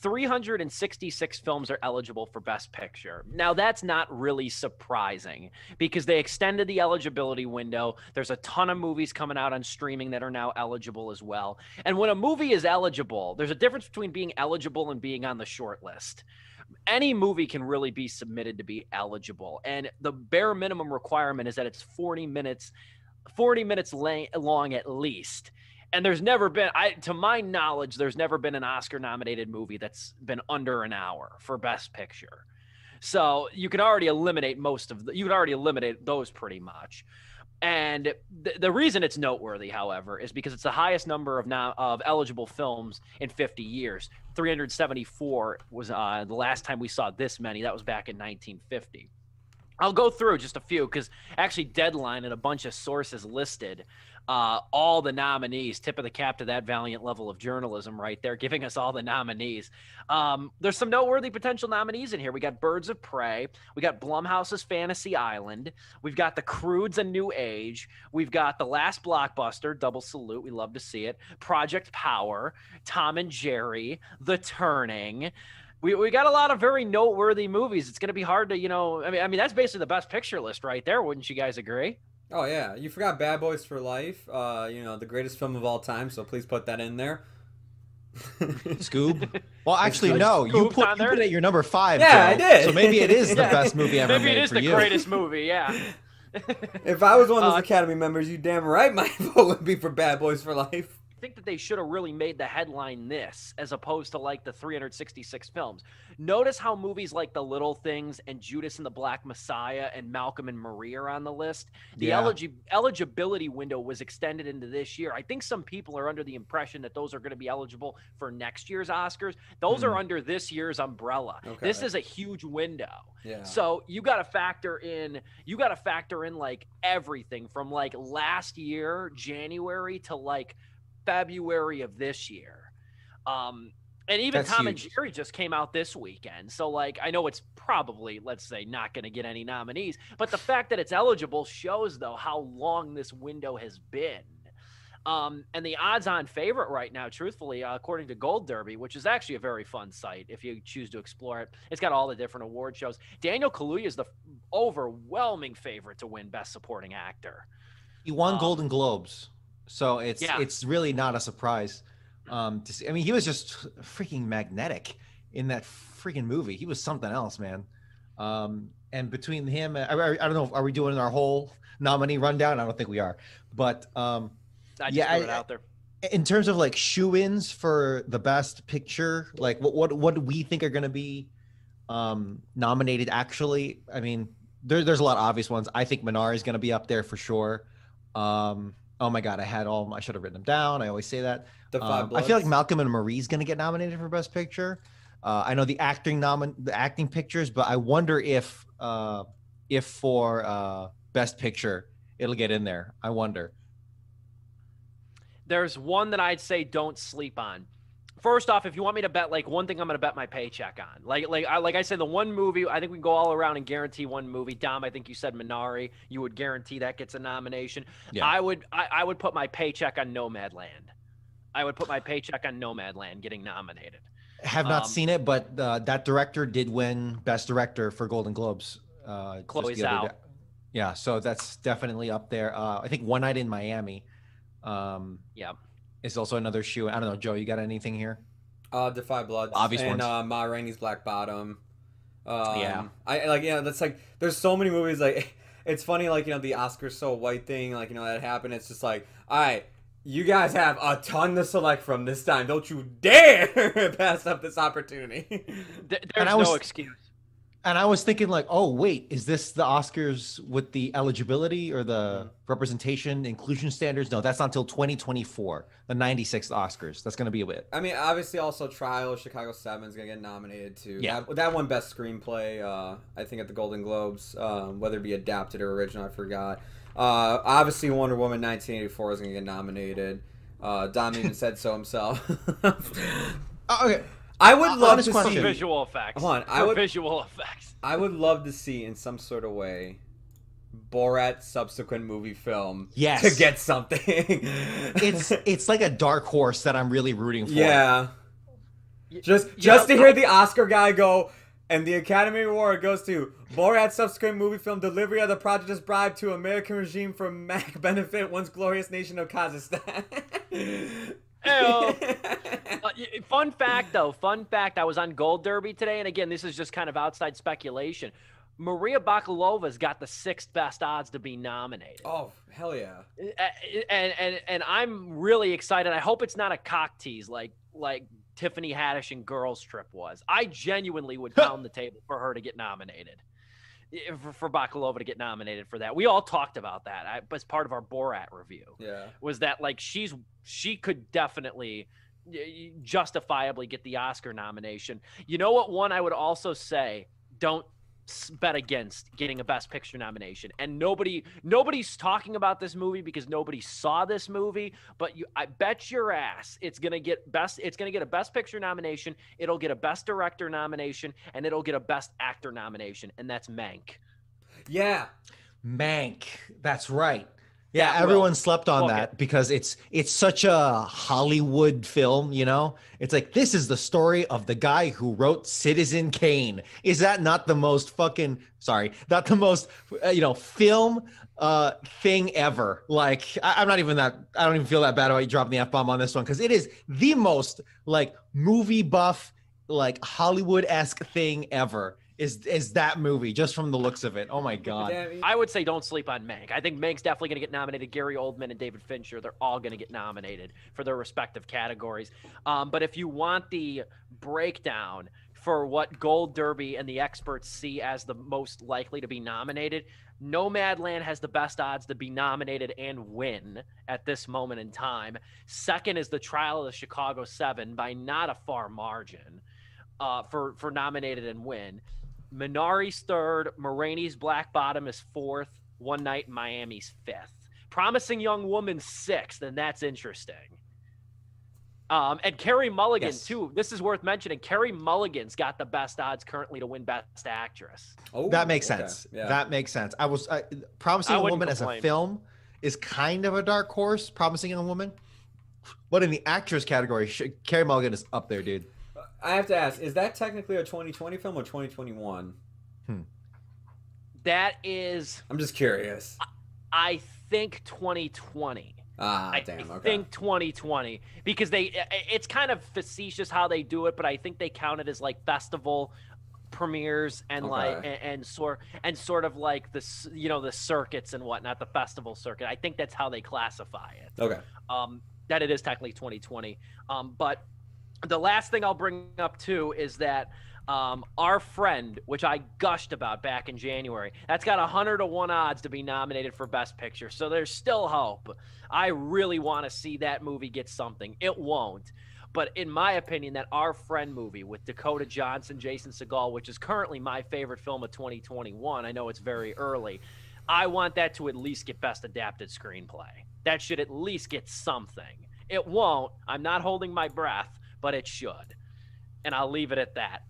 366 films are eligible for Best Picture. Now, that's not really surprising because they extended the eligibility window. There's a ton of movies coming out on streaming that are now eligible as well. And when a movie is eligible, there's a difference between being eligible and being on the short list. Any movie can really be submitted to be eligible. And the bare minimum requirement is that it's 40 minutes long at least. And there's never been, to my knowledge, there's never been an Oscar-nominated movie that's been under an hour for Best Picture. So you can already eliminate those pretty much. And the reason it's noteworthy, however, is because it's the highest number of eligible films in 50 years. 374 was the last time we saw this many. That was back in 1950. I'll go through just a few because actually Deadline and a bunch of sources listed all the nominees. Tip of the cap to that valiant level of journalism right there, giving us all the nominees. There's some noteworthy potential nominees in here. We got Birds of Prey. We got Blumhouse's Fantasy Island. We've got The Croods: A New Age. We've got The Last Blockbuster, double salute. We love to see it. Project Power, Tom and Jerry, The Turning. We got a lot of very noteworthy movies. It's going to be hard to, I mean, that's basically the Best Picture list right there. Wouldn't you guys agree? Oh, yeah. You forgot Bad Boys for Life, the greatest film of all time, so please put that in there. Scoob? Well, actually, no. You put it at your number 5. Yeah, Joe. I did. So maybe it is the best movie ever made for you. Maybe it is the greatest movie, yeah. If I was one of those Academy members, you damn right my vote would be for Bad Boys for Life. I think that they should have really made the headline this as opposed to like the 366 films. Notice how movies like The Little Things and Judas and the Black Messiah and Malcolm and Marie are on the list. The eligibility window was extended into this year. I think some people are under the impression that those are going to be eligible for next year's Oscars. Those are under this year's umbrella. Okay. This is a huge window. Yeah. So you got to factor in like everything from like last year, January to like February of this year. And even Tom and Jerry just came out this weekend. So like, I know it's probably, let's say, not going to get any nominees, but the fact that it's eligible shows though how long this window has been. And the odds-on favorite right now, truthfully, according to Gold Derby, which is actually a very fun site if you choose to explore it. It's got all the different award shows. Daniel Kaluuya is the overwhelming favorite to win Best Supporting Actor. He won Golden Globes. So it's really not a surprise to see. I mean, he was just freaking magnetic in that freaking movie. He was something else, man. And between him, I don't know, are we doing our whole nominee rundown? I don't think we are. But I just threw it out there. In terms of like shoe-ins for the Best Picture, like what do we think are going to be nominated? Actually, I mean, there's a lot of obvious ones. I think Minari is going to be up there for sure. Oh my God, I should have written them down. I always say that. I feel like Malcolm and Marie is going to get nominated for Best Picture. I know the acting pictures, but I wonder if for Best Picture it'll get in there. I wonder. There's one that I'd say don't sleep on. First off, if you want me to bet, like one thing I'm going to bet my paycheck on. Like I said, the one movie, I think we can go all around and guarantee one movie. Dom, I think you said Minari. You would guarantee that gets a nomination. Yeah. I would put my paycheck on Nomadland. I would put my paycheck on Nomadland getting nominated. Have not seen it, but that director did win Best Director for Golden Globes. Chloe Zhao. Yeah, so that's definitely up there. I think One Night in Miami. Yeah. Is also another shoe. I don't know, Joe, you got anything here? Defy Blood. Obvious and ones. Ma Rainey's Black Bottom. Yeah. That's like, there's so many movies, like, it's funny, like, the Oscars so white thing, like, that happened. It's just like, all right, you guys have a ton to select from this time. Don't you dare pass up this opportunity. There's no excuse. And I was thinking like, oh, wait, is this the Oscars with the eligibility or the representation inclusion standards? No, that's not until 2024, the 96th Oscars. That's going to be a bit. I mean, obviously also Trial, Chicago 7 is going to get nominated too. Yeah. That won Best Screenplay, I think at the Golden Globes, whether it be adapted or original, I forgot. Obviously Wonder Woman 1984 is going to get nominated. Dom even said so himself. Okay. I would love to see see visual effects. Hold on, visual effects. I would love to see in some sort of way Borat's subsequent movie film to get something. It's like a dark horse that I'm really rooting for. Yeah. Just to hear the Oscar guy go, and the Academy Award goes to Borat's subsequent movie film delivery of the prodigious bribe to American regime for MAC benefit once glorious nation of Kazakhstan. Fun fact, I was on Gold Derby today, and again, this is just kind of outside speculation. Maria Bakalova's got the 6th best odds to be nominated. Oh, hell yeah. And I'm really excited. I hope it's not a cock tease like Tiffany Haddish and Girls Trip was. I genuinely would pound the table for her to get nominated. For Bakalova to get nominated for that. We all talked about that as part of our Borat review. Yeah. Was that like she could definitely justifiably get the Oscar nomination. You know what one I would also say, don't bet against getting a Best Picture nomination. And nobody's talking about this movie because nobody saw this movie, but I bet your ass it's going to get a Best Picture nomination, it'll get a Best Director nomination, and it'll get a Best Actor nomination, and that's Mank. Yeah. Mank. That's right. Yeah, everyone slept on that because it's such a Hollywood film, you know? It's like, this is the story of the guy who wrote Citizen Kane. Is that not the most film thing ever? Like, I don't even feel that bad about you dropping the F-bomb on this one because it is the most like movie buff, like Hollywood-esque thing ever. Is that movie just from the looks of it? Oh my God! I would say don't sleep on Mank. I think Mank's definitely going to get nominated. Gary Oldman and David Fincher, they're all going to get nominated for their respective categories. But if you want the breakdown for what Gold Derby and the experts see as the most likely to be nominated, Nomadland has the best odds to be nominated and win at this moment in time. Second is The Trial of the Chicago 7 by not a far margin for nominated and win. Minari's third, Mulaney's Black Bottom is fourth, One Night in Miami's fifth. Promising Young Woman sixth, and that's interesting. And Carey Mulligan, too. This is worth mentioning. Carey Mulligan's got the best odds currently to win Best Actress. Oh, that makes sense. Yeah. That makes sense. Promising Young Woman as a film is kind of a dark horse, Promising Young Woman. But in the actress category, Carey Mulligan is up there, dude. I have to ask, is that technically a 2020 film or 2021? That is... I'm just curious. I think 2020. I think 2020 because it's kind of facetious how they do it, but I think they count it as like festival premieres and and sort of like the the circuits and whatnot, the festival circuit. I think that's how they classify it. Okay. That it is technically 2020. But the last thing I'll bring up too is that Our Friend, which I gushed about back in January, that's got 100-to-1 odds to be nominated for Best Picture. So there's still hope. I really want to see that movie get something. It won't. But in my opinion, that Our Friend movie with Dakota Johnson, Jason Segel, which is currently my favorite film of 2021, I know it's very early, I want that to at least get Best Adapted Screenplay. That should at least get something. It won't. I'm not holding my breath, but it should. And I'll leave it at that.